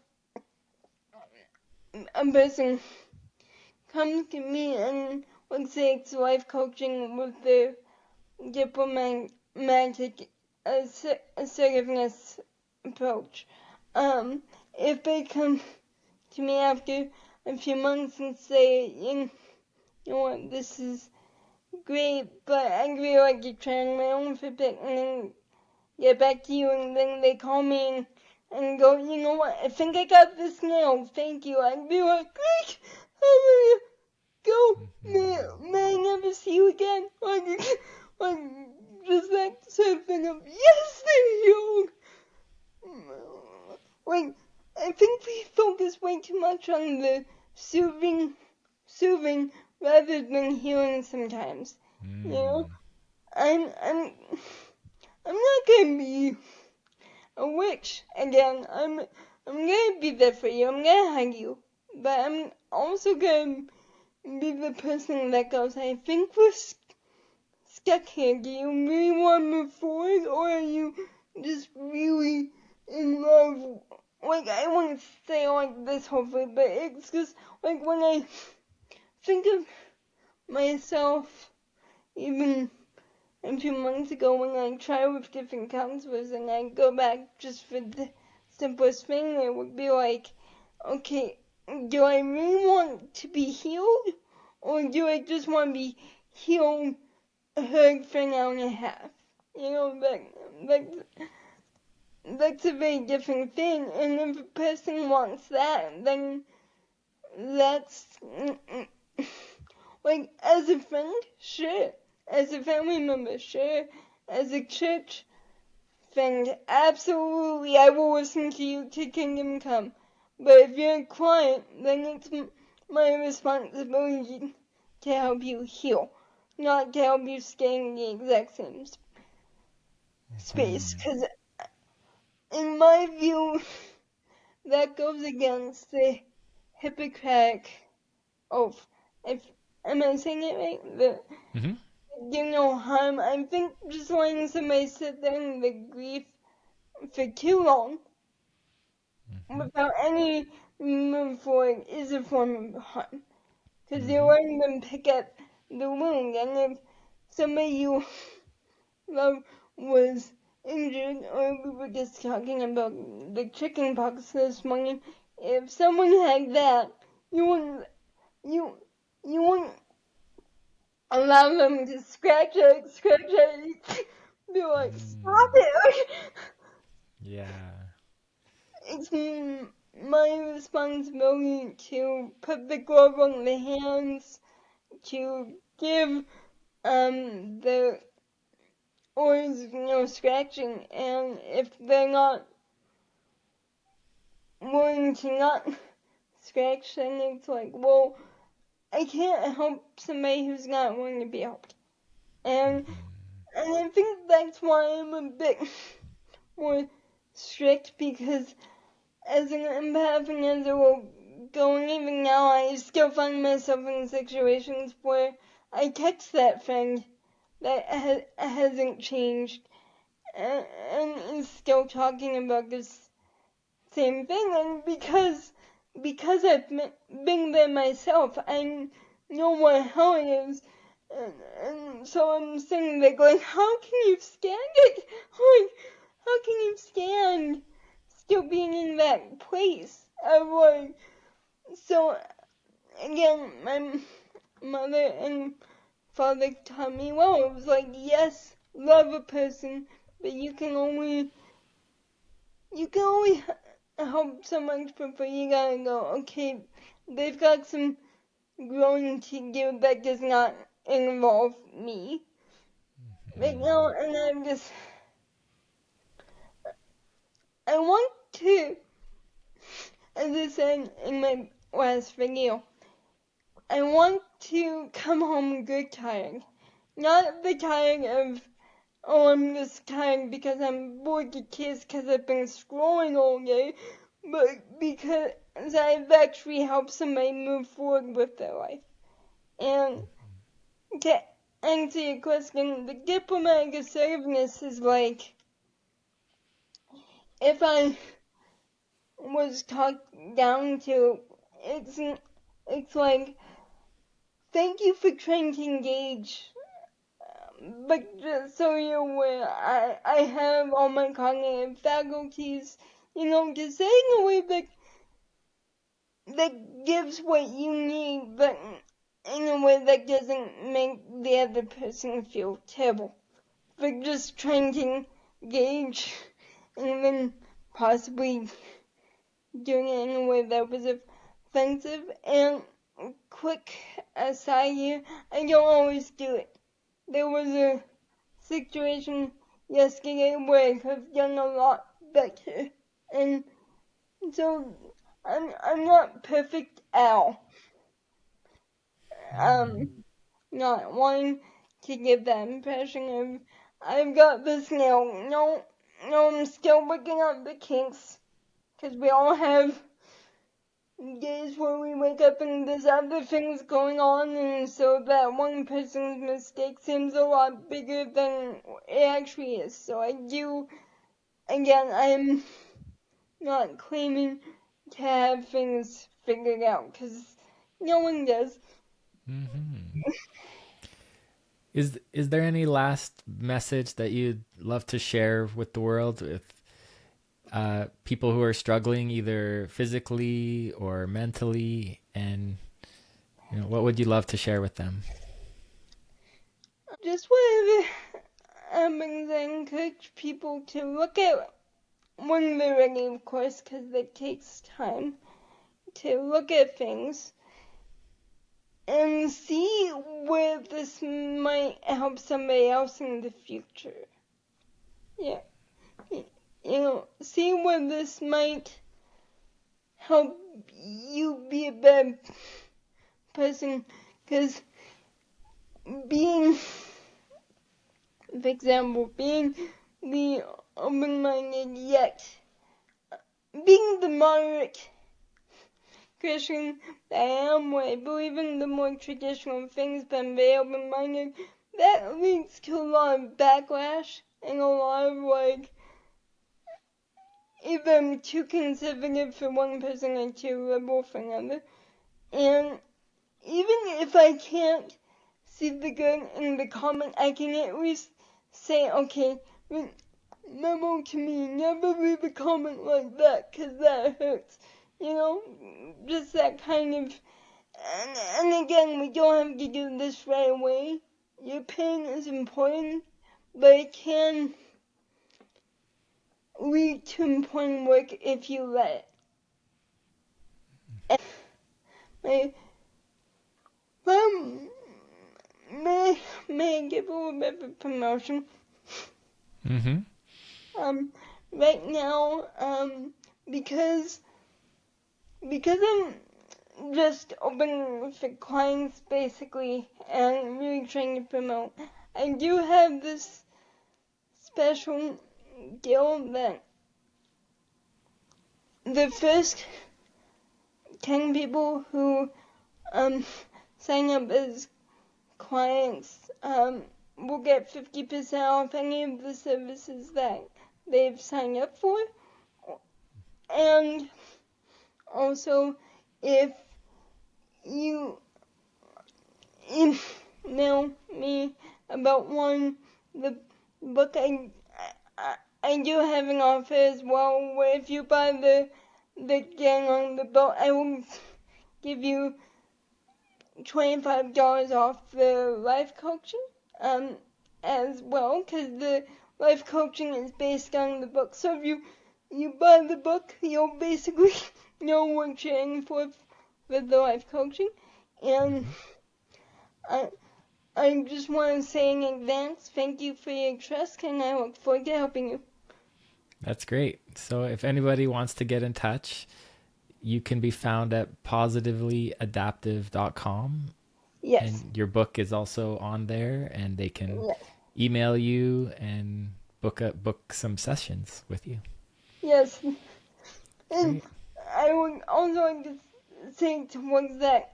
a person comes to me and, let's say it's life coaching with the diplomatic assertiveness approach, if they come to me after a few months and say, you know what, this is great, but I really like to try on my own for a bit and then get back to you, and then they call me and go, you know what, I think I got this now, thank you. I'd be like, great, I'm gonna go, may I never see you again? Like just that sort of thing of, yes, there you go. Like, I think we focus way too much on the soothing rather than healing sometimes. You know, I'm not gonna be a witch again. I'm gonna be there for you. I'm gonna hug you, but I'm also gonna be the person that goes, I think we're stuck here. Do you really want to move forward, or are you just really in love? Like, I wouldn't say like this hopefully, but it's just like when I think of myself, even a few months ago when I tried with different counselors and I go back just for the simplest thing, it would be like, okay, do I really want to be healed, or do I just want to be healed, heard for an hour and a half? You know, that's a very different thing, and if a person wants that, then that's, like, as a friend, sure. As a family member, sure. As a church friend, absolutely, I will listen to you to Kingdom Come. But if you're a client, then it's my responsibility to help you heal, not to help you stay in the exact same space. Because in my view, that goes against the Hippocratic oath. Am I saying it right? Do no harm. I think just letting somebody sit there in the grief for too long without any move forward is a form of harm. Because you're letting them pick up the wound, and if somebody you love was injured, or we were just talking about the chicken pox this morning, if someone had that, you wouldn't allow them to scratch it, be like, stop it! Yeah. It's my responsibility to put the glove on the hands, to give the oars scratching, and if they're not willing to not scratch, then it's like, well, I can't help somebody who's not willing to be helped. And I think that's why I'm a bit more strict, because as an empath and as a going, even now, I still find myself in situations where I text that friend that hasn't changed and is still talking about this same thing. And because I've been there myself, I know what hell it is. And so I'm sitting there going, how can you stand it? Like, how can you stand still being in that place of like, so again, my mother and father taught me well. It was like, yes, love a person, but you can only help so much before you gotta go, okay, they've got some growing to do that does not involve me. But and I want to, as I said in my last video, I want to come home good tired. Not the tired of, oh, I'm just tired because I'm bored to tears because I've been scrolling all day, but because I've actually helped somebody move forward with their life. And to answer your question, the diplomatic assertiveness is like, if I was talked down to, it's like, thank you for trying to engage, but just so you're aware, I have all my cognitive faculties, to say in a way that gives what you need, but in a way that doesn't make the other person feel terrible. But just trying to engage and then possibly doing it in a way that was offensive. And quick aside here, I don't always do it. There was a situation yesterday where I could have done a lot better, and so I'm not perfect at all. Not wanting to give that impression of I've got this now. No, I'm still working on the kinks, because we all have days where we wake up and there's other things going on, and so that one person's mistake seems a lot bigger than it actually is. So I do, again, I'm not claiming to have things figured out, because no one does. Is there any last message that you'd love to share with the world, with people who are struggling either physically or mentally, and what would you love to share with them? Just whatever happens, I encourage people to look at, when they're ready, of course, because it takes time, to look at things and see where this might help somebody else in the future. Yeah. See where this might help you be a better person. Because being, for example, being the open-minded yet being the moderate Christian that I am, where I believe in the more traditional things, but I'm very open-minded, that leads to a lot of backlash and a lot of either I'm too conservative for one person or too liberal for another. And even if I can't see the good in the comment, I can at least say, okay, memo to me, never leave a comment like that, because that hurts. Just that kind of, and again, we don't have to do this right away. Your pain is important, but it can lead to important work if you let it. And may I give a little bit of a promotion? Mm-hmm. Right now, because I'm just open for clients basically and really trying to promote, I do have this special deal that the first 10 people who sign up as clients will get 50% off any of the services that they've signed up for. And also, if you email me about the book, I do have an offer as well where if you buy the Gang on the Boat, I will give you $25 off the life coaching as well, because the life coaching is based on the book. So if you buy the book, you'll basically know what you're in for with the life coaching. And I just want to say in advance, thank you for your trust, and I look forward to helping you. That's great. So if anybody wants to get in touch, you can be found at positivelyadaptive.com. Yes. And your book is also on there, and they can Yes. email you and book some sessions with you. Yes. And Great. I would also like to say towards that,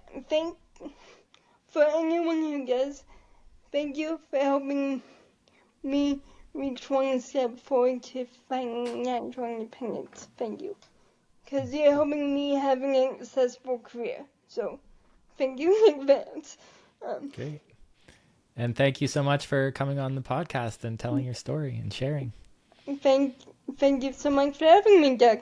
for anyone who does, thank you for helping me reach one step forward to financial independence. Thank you. Because you're helping me have an successful career. So, thank you in advance. Great. And thank you so much for coming on the podcast and telling your story and sharing. Thank you so much for having me, Doug.